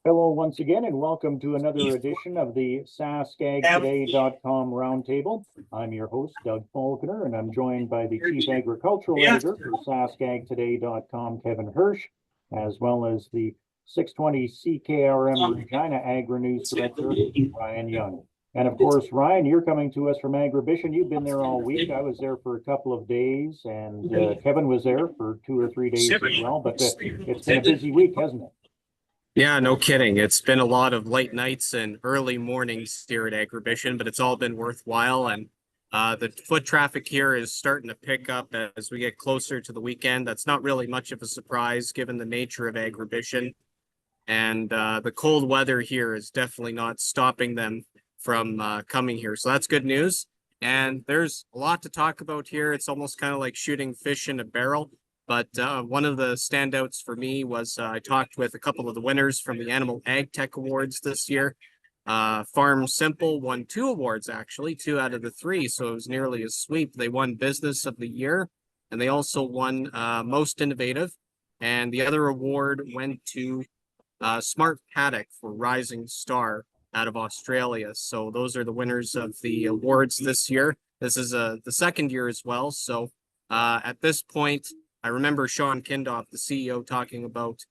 Hello once again, and welcome to another edition of the SaskAgToday.com Roundtable. I'm your host, Doug Falconer, and I'm joined by the Chief Agricultural Editor for SaskAgToday.com, Kevin Hirsch, as well as the 620 CKRM Regina Agri-News Director, Ryan Young. And of course, Ryan, you're coming to us from Agribition. You've been there all week. I was there for a couple of days, and Kevin was there for 2 or 3 days as well. But it's been a busy week, hasn't it? Yeah, no kidding. It's been a lot of late nights and early mornings here at Agribition, but it's all been worthwhile. And the foot traffic here is starting to pick up as we get closer to the weekend. That's not really much of a surprise given the nature of Agribition. And the cold weather here is definitely not stopping them from coming here. So that's good news. And there's a lot to talk about here. It's almost kind of like shooting fish in a barrel. But one of the standouts for me was I talked with a couple of the winners from the Animal Ag Tech Awards this year. Farm Simple won 2 awards, actually, 2 out of the 3. So it was nearly a sweep. They won Business of the Year, and they also won Most Innovative. And the other award went to Smart Paddock for Rising Star out of Australia. So those are the winners of the awards this year. This is the second year as well. So at this point, I remember Sean Kindoff, the CEO, talking about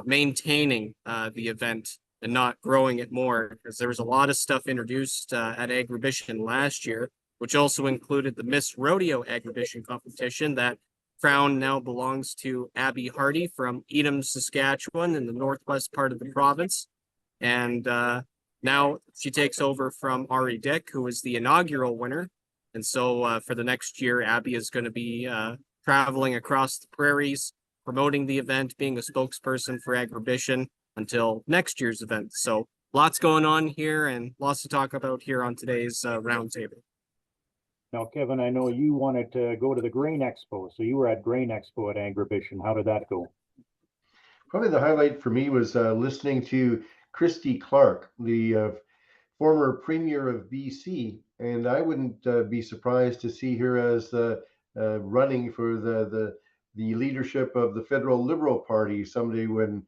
maintaining the event and not growing it more, because there was a lot of stuff introduced at Agribition last year, which also included the Miss Rodeo Agribition competition. That crown now belongs to Abby Hardy from Edam, Saskatchewan, in the northwest part of the province. And now she takes over from Ari Dick, who was the inaugural winner. And so for the next year, Abby is going to be traveling across the prairies, promoting the event, being a spokesperson for Agribition until next year's event. So lots going on here and lots to talk about here on today's roundtable. Now, Kevin, I know you wanted to go to the Grain Expo. So you were at Grain Expo at Agribition. How did that go? Probably the highlight for me was listening to Christy Clark, the former Premier of BC. And I wouldn't be surprised to see her as running for the leadership of the federal Liberal Party someday when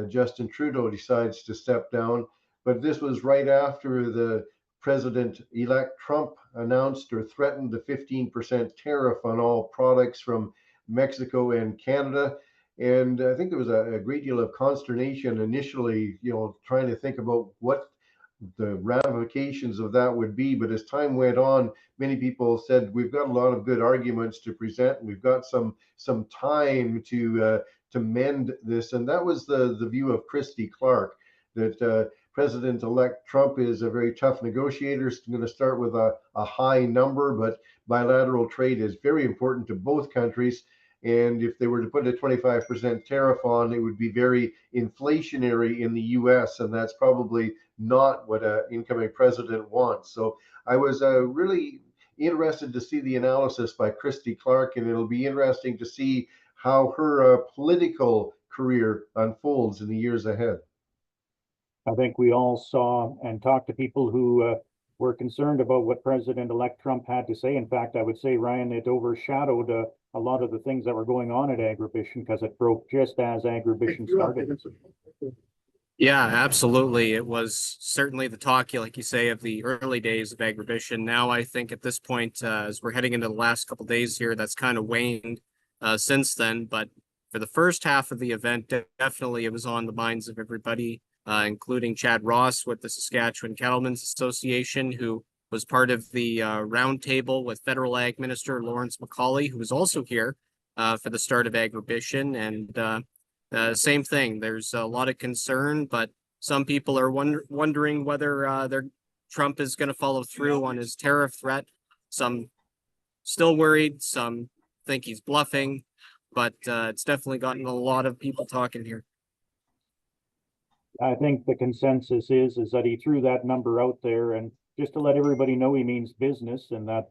Justin Trudeau decides to step down. But this was right after the President-elect Trump announced or threatened the 15% tariff on all products from Mexico and Canada. And I think there was a great deal of consternation initially, trying to think about what the ramifications of that would be. But as time went on, many people said we've got a lot of good arguments to present, and we've got some time to mend this. And that was the view of Christy Clark, that President-elect Trump is a very tough negotiator. He's going to start with a high number, but bilateral trade is very important to both countries. And if they were to put a 25% tariff on, it would be very inflationary in the US, and that's probably not what an incoming president wants. So I was really interested to see the analysis by Christy Clark, and it'll be interesting to see how her political career unfolds in the years ahead. I think we all saw and talked to people who were concerned about what President-elect Trump had to say. In fact, I would say, Ryan, it overshadowed a lot of the things that were going on at Agribition because it broke just as Agribition started. Yeah, absolutely. It was certainly the talk, like you say, of the early days of Agribition. Now, I think at this point, as we're heading into the last couple of days here, that's kind of waned since then. But for the first half of the event, definitely it was on the minds of everybody, including Chad Ross with the Saskatchewan Cattlemen's Association, who was part of the roundtable with Federal Ag Minister Lawrence MacAulay, who was also here for the start of Agribition. And same thing. There's a lot of concern, but some people are wondering whether Trump is going to follow through on his tariff threat. Some still worried. Some think he's bluffing, but it's definitely gotten a lot of people talking here. I think the consensus is that he threw that number out there, and just to let everybody know he means business, and that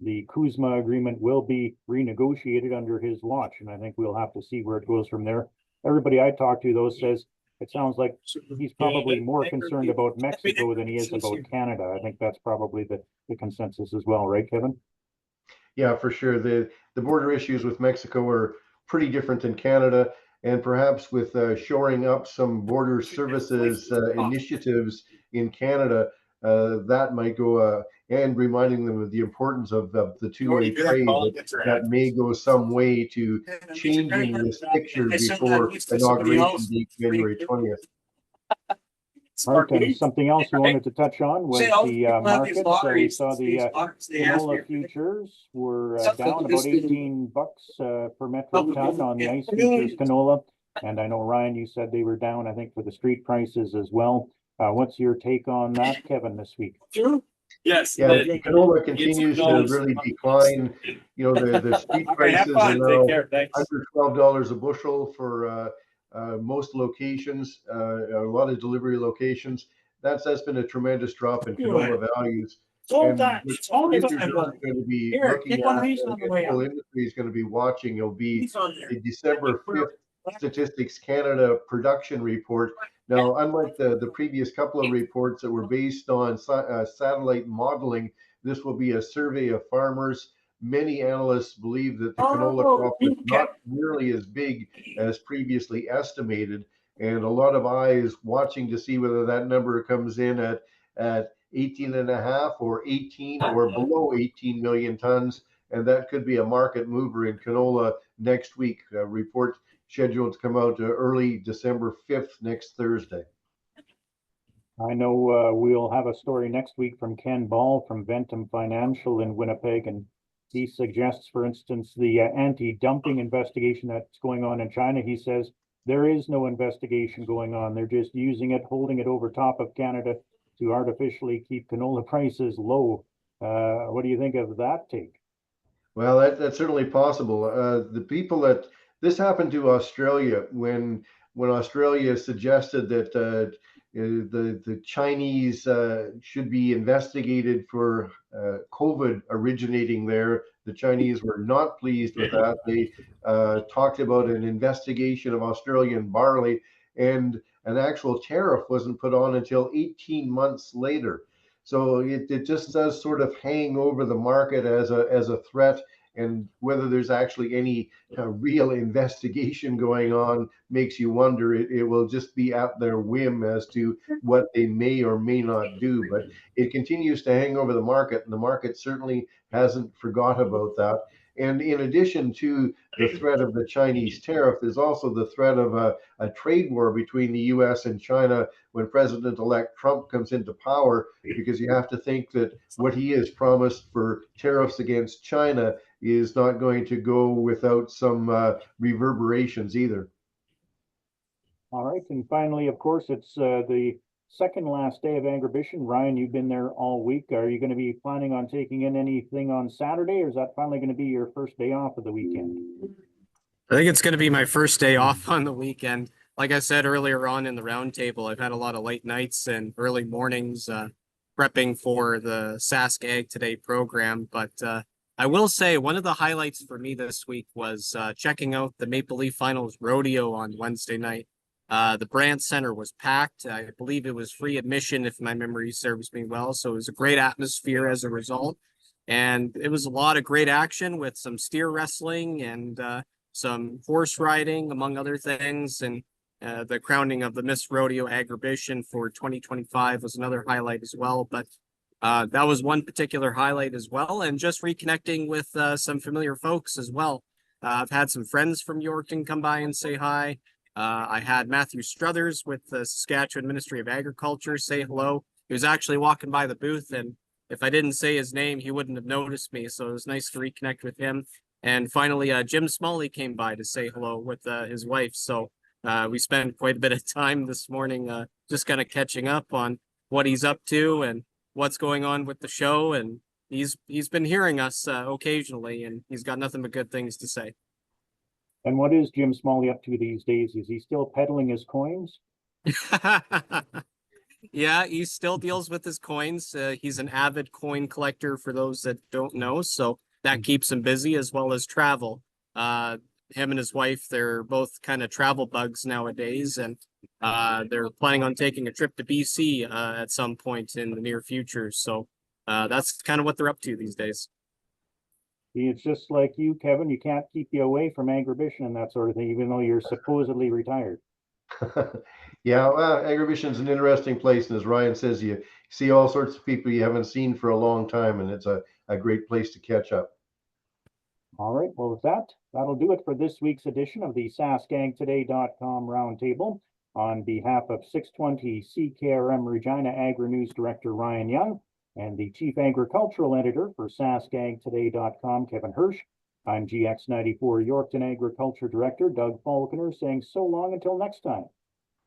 the Kuzma agreement will be renegotiated under his watch, and I think we'll have to see where it goes from there. Everybody I talked to, though, says it sounds like he's probably more concerned about Mexico than he is about Canada. I think that's probably the consensus as well, right, Kevin? Yeah, for sure. The border issues with Mexico are pretty different than Canada. and perhaps with shoring up some border services initiatives in Canada, that might go, and reminding them of the importance of the two-way trade, that may go some way to changing this picture before inauguration date, January 20th. Right, and something else we wanted to touch on was the markets. We saw the canola futures were down about $18 per metric ton on the ice futures canola. And I know, Ryan, you said they were down, I think, for the street prices as well. What's your take on that, Kevin, this week? Yes. Yeah, canola continues to really decline. You know, the street prices are now under $12 a bushel for most locations, a lot of delivery locations. That's been a tremendous drop in canola values. And what futures are going to be looking at, the whole industry is going to be watching, will be the December 5th Statistics Canada production report. Now, unlike the previous couple of reports that were based on satellite modeling, this will be a survey of farmers. Many analysts believe that the canola crop is not nearly as big as previously estimated, and a lot of eyes watching to see whether that number comes in at 18 and a half or 18 or below 18 million tons, and that could be a market mover in canola next week. A report scheduled to come out early December 5th, next Thursday. I know we'll have a story next week from Ken Ball from Ventum Financial in Winnipeg, and he suggests, for instance, the anti-dumping investigation that's going on in China. He says there is no investigation going on. They're just using it, holding it over top of Canada to artificially keep canola prices low. What do you think of that take? Well, that's certainly possible. The people that this happened to Australia when Australia suggested that the Chinese should be investigated for COVID originating there. The Chinese were not pleased with that. They talked about an investigation of Australian barley, and an actual tariff wasn't put on until 18 months later. So it just does sort of hang over the market as a threat, and whether there's actually any real investigation going on makes you wonder. It will just be at their whim as to what they may or may not do. But it continues to hang over the market, and the market certainly hasn't forgot about that. And in addition to the threat of the Chinese tariff, there's also the threat of a trade war between the US and China when President-elect Trump comes into power, because you have to think that what he has promised for tariffs against China is not going to go without some reverberations either. All right, and finally, of course, it's the second last day of Agribition. Ryan, you've been there all week. Are you going to be planning on taking in anything on Saturday, or is that finally going to be your first day off of the weekend? I think it's going to be my first day off on the weekend. Like I said earlier on in the roundtable, I've had a lot of late nights and early mornings prepping for the SaskAgToday program. But I will say one of the highlights for me this week was checking out the Maple Leaf Finals Rodeo on Wednesday night. The Brandt Center was packed. I believe it was free admission, if my memory serves me well. So it was a great atmosphere as a result. And it was a lot of great action with some steer wrestling and some horse riding, among other things. And the crowning of the Miss Rodeo Agribition for 2025 was another highlight as well. But that was one particular highlight as well. And just reconnecting with some familiar folks as well. I've had some friends from Yorkton come by and say hi. I had Matthew Struthers with the Saskatchewan Ministry of Agriculture say hello. He was actually walking by the booth, and if I didn't say his name, he wouldn't have noticed me. So it was nice to reconnect with him. And finally, Jim Smalley came by to say hello with his wife. So we spent quite a bit of time this morning just kind of catching up on what he's up to and what's going on with the show. And he's been hearing us occasionally, and he's got nothing but good things to say. And what is Jim Smalley up to these days? Is he still peddling his coins? Yeah, he still deals with his coins. He's an avid coin collector, for those that don't know. So that keeps him busy, as well as travel. Him and his wife, they're both kind of travel bugs nowadays, and they're planning on taking a trip to BC at some point in the near future. So that's kind of what they're up to these days. It's just like you, Kevin, you can't keep you away from agribition and that sort of thing, even though you're supposedly retired. Yeah, well, Agribition is an interesting place, and as Ryan says, you see all sorts of people you haven't seen for a long time, and it's a great place to catch up. All right, well, with that, that'll do it for this week's edition of the SaskAgToday.com Roundtable. On behalf of 620 CKRM Regina Agri-News Director Ryan Young and the Chief Agricultural Editor for SaskAgToday.com, Kevin Hirsch, I'm GX94 Yorkton Agriculture Director Doug Falconer saying so long until next time.